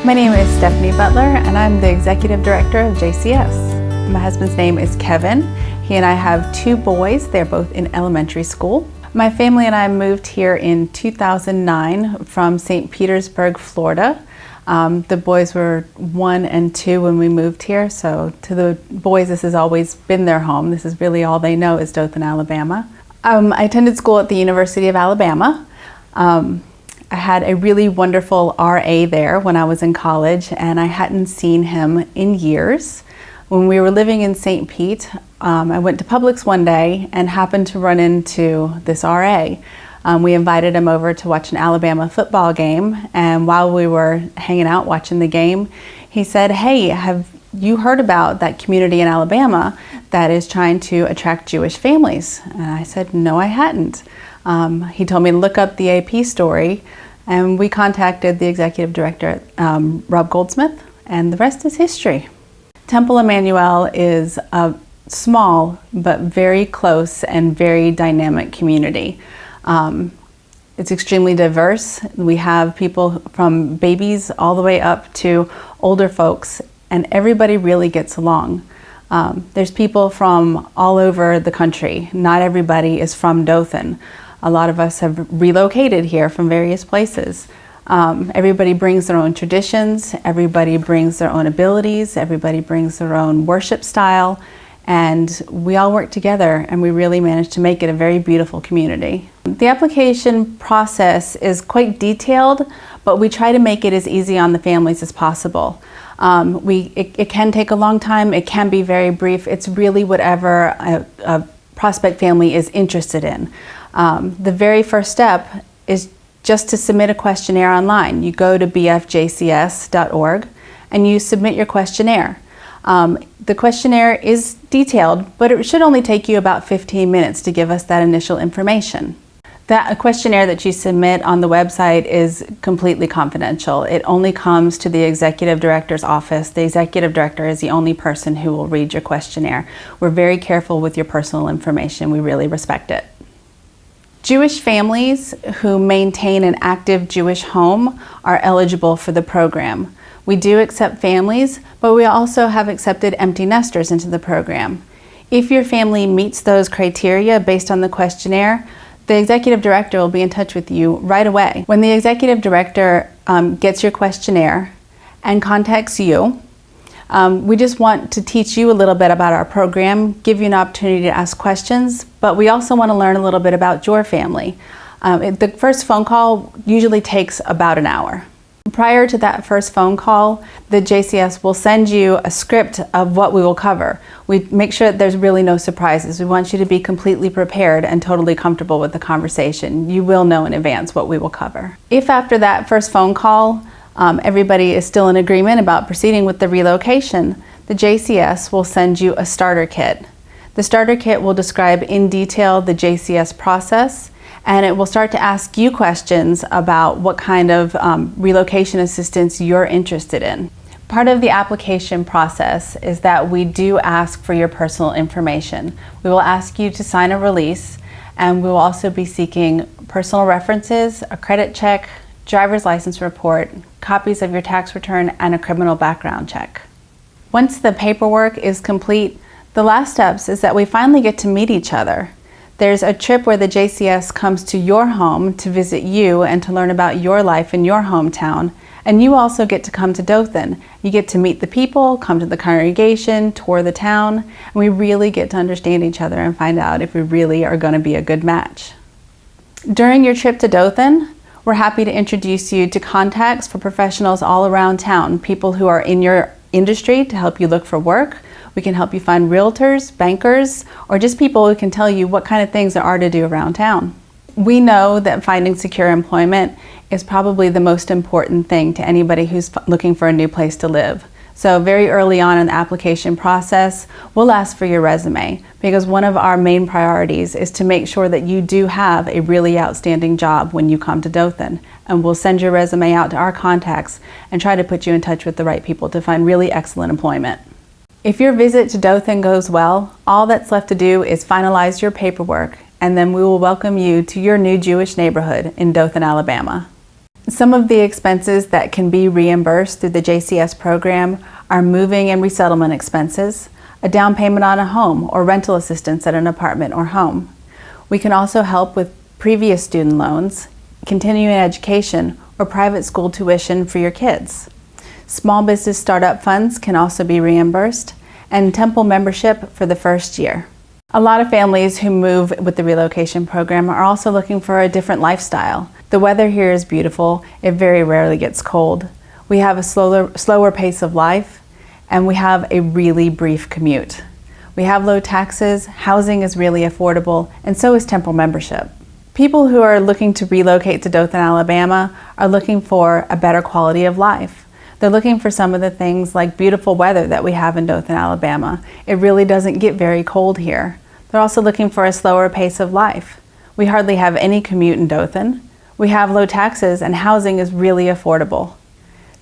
My name is Stephanie Butler, and I'm the Executive Director of JCS. My husband's name is Kevin. He and I have two boys. They're both in elementary school. My family and I moved here in 2009 from St. Petersburg, Florida. The boys were 1 and 2 when we moved here, so to the boys this has always been their home. This is really all they know is Dothan, Alabama. I attended school at the University of Alabama. I had a really wonderful RA there when I was in college, and I hadn't seen him in years. When we were living in St. Pete, I went to Publix one day and happened to run into this RA. We invited him over to watch an Alabama football game, and while we were hanging out watching the game, he said, "Hey, have you heard about that community in Alabama that is trying to attract Jewish families?" And I said, "No, I hadn't." He told me to look up the AP story, and we contacted the executive director, Rob Goldsmith, and the rest is history. Temple Emmanuel is a small but very close and very dynamic community. It's extremely diverse. We have people from babies all the way up to older folks, and everybody really gets along. There's people from all over the country. Not everybody is from Dothan. A lot of us have relocated here from various places. Everybody brings their own traditions, everybody brings their own abilities, everybody brings their own worship style, and we all work together, and we really managed to make it a very beautiful community. The application process is quite detailed, but we try to make it as easy on the families as possible. It can take a long time, it can be very brief. It's really whatever a prospect family is interested in. The very first step is just to submit a questionnaire online. You go to bfjcs.org and you submit your questionnaire. The questionnaire is detailed, but it should only take you about 15 minutes to give us that initial information. That questionnaire that you submit on the website is completely confidential. It only comes to the executive director's office. The executive director is the only person who will read your questionnaire. We're very careful with your personal information. We really respect it. Jewish families who maintain an active Jewish home are eligible for the program. We do accept families, but we also have accepted empty nesters into the program. If your family meets those criteria based on the questionnaire, the executive director will be in touch with you right away. When the executive director gets your questionnaire and contacts you, we just want to teach you a little bit about our program, give you an opportunity to ask questions, but we also want to learn a little bit about your family. The first phone call usually takes about an hour. Prior to that first phone call, the JCS will send you a script of what we will cover. We make sure that there's really no surprises. We want you to be completely prepared and totally comfortable with the conversation. You will know in advance what we will cover. If after that first phone call, everybody is still in agreement about proceeding with the relocation, the JCS will send you a starter kit. The starter kit will describe in detail the JCS process, and it will start to ask you questions about what kind of relocation assistance you're interested in. Part of the application process is that we do ask for your personal information. We will ask you to sign a release, and we will also be seeking personal references, a credit check, driver's license report, copies of your tax return, and a criminal background check. Once the paperwork is complete, the last steps is that we finally get to meet each other. There's a trip where the JCS comes to your home to visit you and to learn about your life in your hometown, and you also get to come to Dothan. You get to meet the people, come to the congregation, tour the town, and we really get to understand each other and find out if we really are going to be a good match. During your trip to Dothan, we're happy to introduce you to contacts for professionals all around town, people who are in your industry to help you look for work. We can help you find realtors, bankers, or just people who can tell you what kind of things there are to do around town. We know that finding secure employment is probably the most important thing to anybody who's looking for a new place to live. So very early on in the application process, we'll ask for your resume, because one of our main priorities is to make sure that you do have a really outstanding job when you come to Dothan. And we'll send your resume out to our contacts and try to put you in touch with the right people to find really excellent employment. If your visit to Dothan goes well, all that's left to do is finalize your paperwork, and then we will welcome you to your new Jewish neighborhood in Dothan, Alabama. Some of the expenses that can be reimbursed through the JCS program are moving and resettlement expenses, a down payment on a home, or rental assistance at an apartment or home. We can also help with previous student loans, continuing education, or private school tuition for your kids. Small business startup funds can also be reimbursed, and temple membership for the first year. A lot of families who move with the relocation program are also looking for a different lifestyle. The weather here is beautiful. It very rarely gets cold. We have a slower pace of life, and we have a really brief commute. We have low taxes, housing is really affordable, and so is temple membership. People who are looking to relocate to Dothan, Alabama are looking for a better quality of life. They're looking for some of the things like beautiful weather that we have in Dothan, Alabama. It really doesn't get very cold here. They're also looking for a slower pace of life. We hardly have any commute in Dothan. We have low taxes, and housing is really affordable.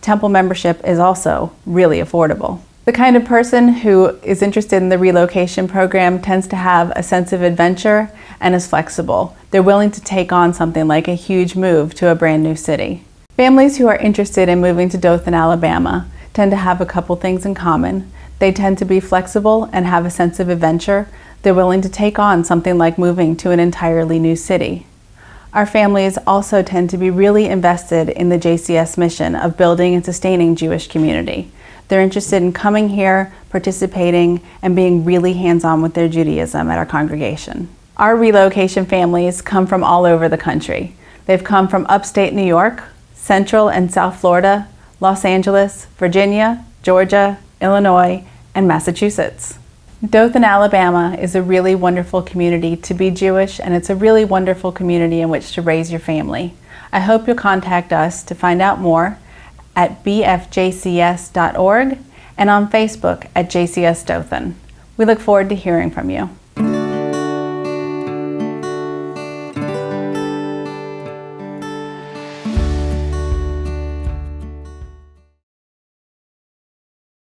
Temple membership is also really affordable. The kind of person who is interested in the relocation program tends to have a sense of adventure and is flexible. They're willing to take on something like a huge move to a brand new city. Families who are interested in moving to Dothan, Alabama tend to have a couple things in common. They tend to be flexible and have a sense of adventure. They're willing to take on something like moving to an entirely new city. Our families also tend to be really invested in the JCS mission of building and sustaining Jewish community. They're interested in coming here, participating, and being really hands-on with their Judaism at our congregation. Our relocation families come from all over the country. They've come from upstate New York, Central and South Florida, Los Angeles, Virginia, Georgia, Illinois, and Massachusetts. Dothan, Alabama is a really wonderful community to be Jewish, and it's a really wonderful community in which to raise your family. I hope you'll contact us to find out more at bfjcs.org and on Facebook at JCS Dothan. We look forward to hearing from you.